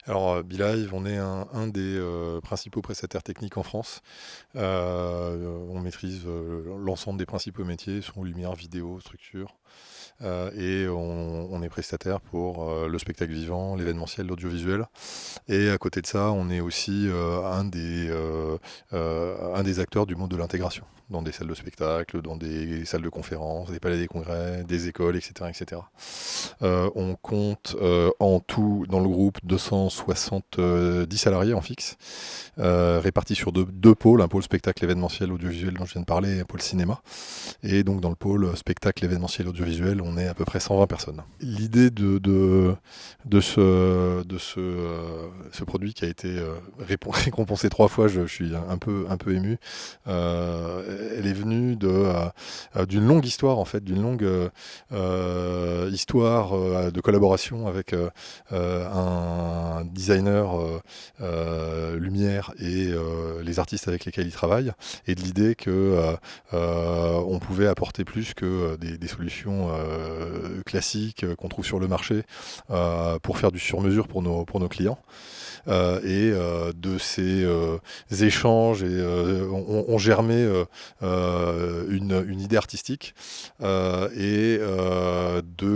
Alors, Belive, on est un des principaux prestataires techniques en France. On maîtrise l'ensemble des principaux métiers, son lumière, vidéo, structure. Et on est prestataire pour le spectacle vivant, l'événementiel, l'audiovisuel. Et à côté de ça, on est aussi un des acteurs du monde de l'intégration, dans des salles de spectacle, dans des salles de conférences, des palais des congrès, des écoles, etc. etc. On compte en tout dans le groupe 270 salariés en fixe, répartis sur deux pôles, un pôle spectacle événementiel audiovisuel dont je viens de parler et un pôle cinéma. Et donc dans le pôle spectacle événementiel audiovisuel, on est à peu près 120 personnes. L'idée ce produit qui a été récompensé 3 fois, je suis un peu ému. Elle est venue d'une longue histoire en fait, d'une longue histoire de collaboration avec un designer lumière et les artistes avec lesquels il travaille, et de l'idée que on pouvait apporter plus que des solutions classiques qu'on trouve sur le marché pour faire du sur-mesure pour nos clients. De ces échanges ont germé une idée artistique. De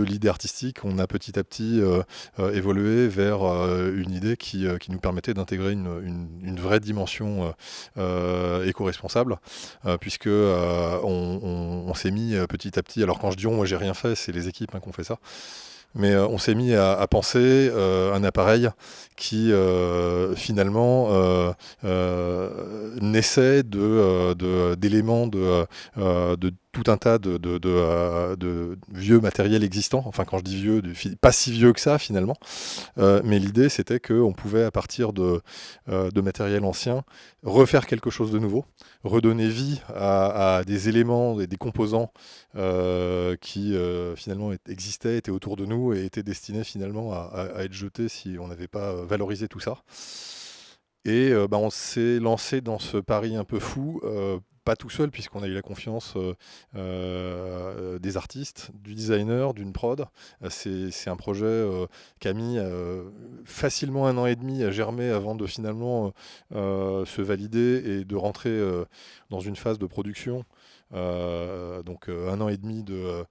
l'idée artistique, on a petit à petit évolué vers une idée qui nous permettait d'intégrer une vraie dimension éco-responsable, puisque on s'est mis petit à petit, alors quand je dis on, moi j'ai rien fait, c'est les équipes qui ont fait ça, mais on s'est mis à penser un appareil qui finalement naissait d'éléments de tout un tas de vieux matériel existants. Enfin, quand je dis vieux, pas si vieux que ça finalement. Mais l'idée, c'était qu'on pouvait, à partir de matériel ancien, refaire quelque chose de nouveau, redonner vie à des éléments et des composants qui finalement existaient, étaient autour de nous et étaient destinés finalement à être jetés si on n'avait pas valorisé tout ça. Et on s'est lancé dans ce pari un peu fou, pas tout seul, puisqu'on a eu la confiance des artistes, du designer, d'une prod. C'est un projet qui a mis facilement 1 an et demi à germer avant de finalement se valider et de rentrer dans une phase de production. Donc 1 an et demi de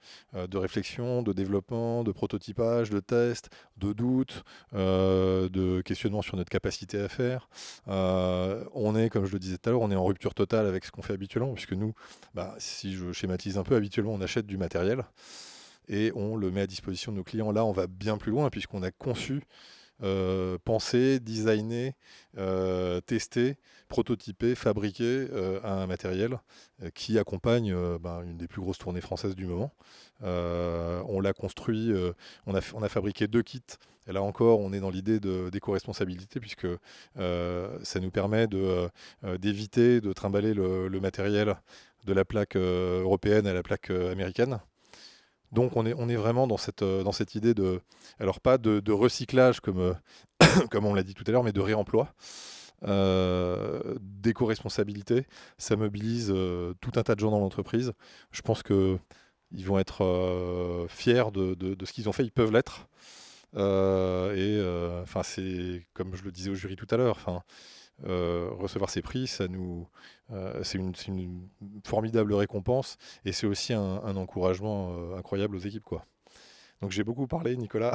réflexion, de développement, de prototypage, de test, de doute, de questionnement sur notre capacité à faire. On est, comme je le disais tout à l'heure, on est en rupture totale avec ce qu'on fait habituellement, puisque nous, si je schématise un peu, habituellement on achète du matériel et on le met à disposition de nos clients. Là, on va bien plus loin, puisqu'on a conçu, pensé, designé, testé, prototypé, fabriqué un matériel qui accompagne une des plus grosses tournées françaises du moment. On l'a construit, on a fabriqué 2 kits. Et là encore, on est dans l'idée d'éco-responsabilité, puisque ça nous permet d'éviter de trimballer le matériel de la plaque européenne à la plaque américaine. Donc on est vraiment dans cette idée alors pas de recyclage comme on l'a dit tout à l'heure, mais de réemploi, d'éco-responsabilité. Ça mobilise tout un tas de gens dans l'entreprise. Je pense qu'ils vont être fiers de ce qu'ils ont fait, ils peuvent l'être. C'est comme je le disais au jury tout à l'heure, recevoir ces prix, c'est une formidable récompense, et c'est aussi un encouragement incroyable aux équipes, quoi. Donc j'ai beaucoup parlé, Nicolas.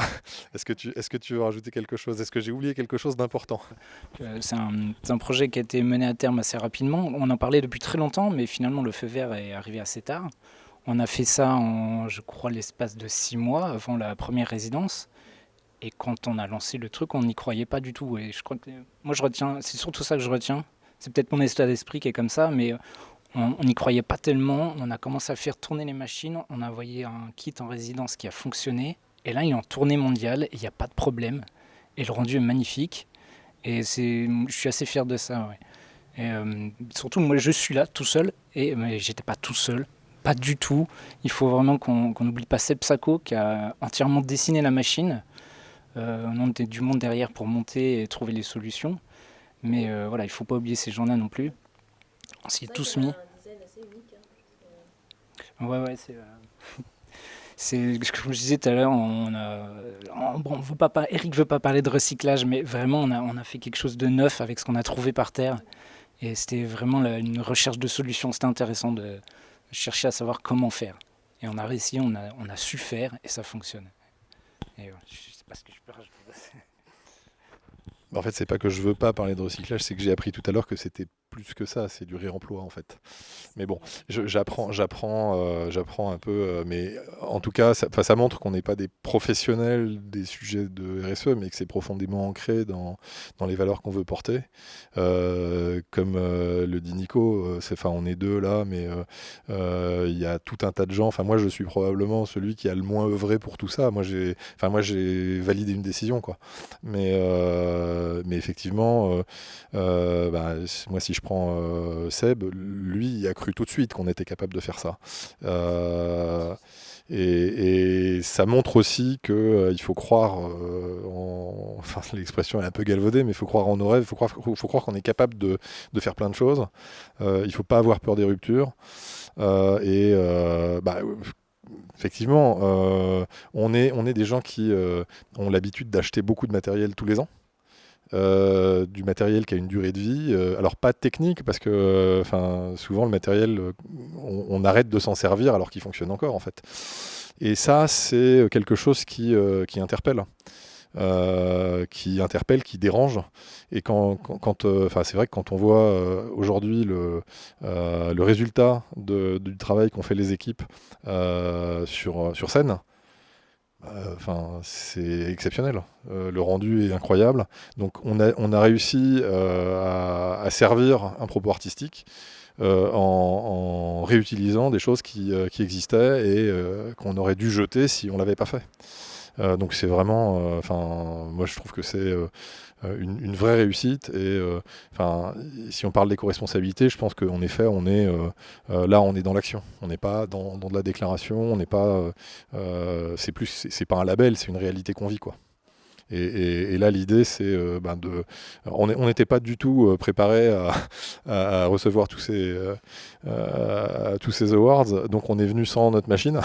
Est-ce que tu veux rajouter quelque chose? Est-ce que j'ai oublié quelque chose d'important? C'est un projet qui a été mené à terme assez rapidement. On en parlait depuis très longtemps, mais finalement le feu vert est arrivé assez tard. On a fait ça en, je crois, l'espace de 6 mois avant la première résidence. Et quand on a lancé le truc, on n'y croyait pas du tout. Et je crois que moi, je retiens, c'est surtout ça que je retiens. C'est peut-être mon état d'esprit qui est comme ça, mais on n'y croyait pas tellement. On a commencé à faire tourner les machines. On a envoyé un kit en résidence qui a fonctionné. Et là, il est en tournée mondiale. Il n'y a pas de problème. Et le rendu est magnifique. Et je suis assez fier de ça. Ouais. Et surtout, moi, je suis là tout seul. Mais j'étais pas tout seul. Pas du tout. Il faut vraiment qu'on n'oublie pas Seb Sako qui a entièrement dessiné la machine. On a du monde derrière pour monter et trouver les solutions. Mais voilà, il ne faut pas oublier ces gens-là non plus. On s'y est C'est vrai tous qu'il avait mis. un design assez unique. Hein. Ouais, ouais, C'est comme je disais tout à l'heure, bon, Eric veut pas parler de recyclage, mais vraiment, on a fait quelque chose de neuf avec ce qu'on a trouvé par terre. Et c'était vraiment une recherche de solutions. C'était intéressant de chercher à savoir comment faire. Et on a réussi, on a su faire, et ça fonctionne. Et ouais, je sais pas ce que je peux rajouter. En fait, c'est pas que je veux pas parler de recyclage, c'est que j'ai appris tout à l'heure que c'était plus que ça, c'est du réemploi en fait. Mais bon, j'apprends un peu, mais en tout cas, ça montre qu'on n'est pas des professionnels des sujets de RSE, mais que c'est profondément ancré dans les valeurs qu'on veut porter. Comme le dit Nico, on est deux là, mais il y a tout un tas de gens. Enfin, moi, je suis probablement celui qui a le moins œuvré pour tout ça. Moi, j'ai validé une décision, quoi. Mais effectivement, moi, si je prends Seb, lui, il a cru tout de suite qu'on était capable de faire ça. Euh, et ça montre aussi qu'il faut croire Enfin, l'expression est un peu galvaudée, mais il faut croire en nos rêves, il faut croire qu'on est capable de faire plein de choses. Il ne faut pas avoir peur des ruptures. Effectivement, on est des gens qui ont l'habitude d'acheter beaucoup de matériel tous les ans. Du matériel qui a une durée de vie. Alors pas technique, parce que souvent le matériel, on arrête de s'en servir alors qu'il fonctionne encore en fait. Et ça, c'est quelque chose qui interpelle. Qui dérange. Et c'est vrai que quand on voit aujourd'hui le résultat du travail qu'ont fait les équipes sur scène, c'est exceptionnel. Le rendu est incroyable. Donc on a réussi à servir un propos artistique en réutilisant des choses qui existaient et qu'on aurait dû jeter si on l'avait pas fait. Donc c'est vraiment, moi je trouve que c'est une vraie réussite. Et si on parle d'éco-responsabilité, je pense qu'en effet, on est dans l'action. On n'est pas dans de la déclaration. On n'est pas, c'est pas un label, c'est une réalité qu'on vit, quoi. Et là, l'idée, c'est on n'était pas du tout préparé à recevoir tous ces awards, donc on est venu sans notre machine.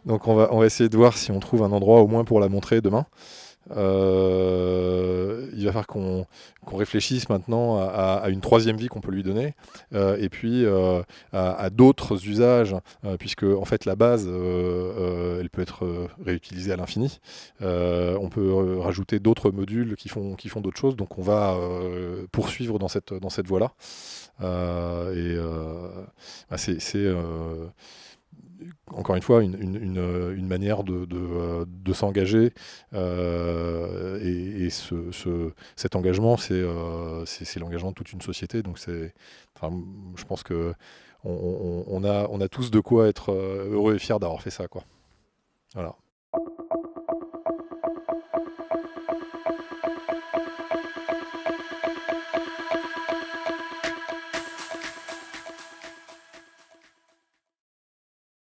Donc on va essayer de voir si on trouve un endroit au moins pour la montrer demain. Il va falloir qu'on réfléchisse maintenant à une troisième vie qu'on peut lui donner, et puis à d'autres usages, puisque en fait la base, elle peut être réutilisée à l'infini. On peut rajouter d'autres modules qui font d'autres choses, donc on va poursuivre dans cette voie-là. C'est encore une fois une manière de s'engager, et cet engagement, c'est l'engagement de toute une société. Donc je pense que on a tous de quoi être heureux et fiers d'avoir fait ça, quoi. Voilà.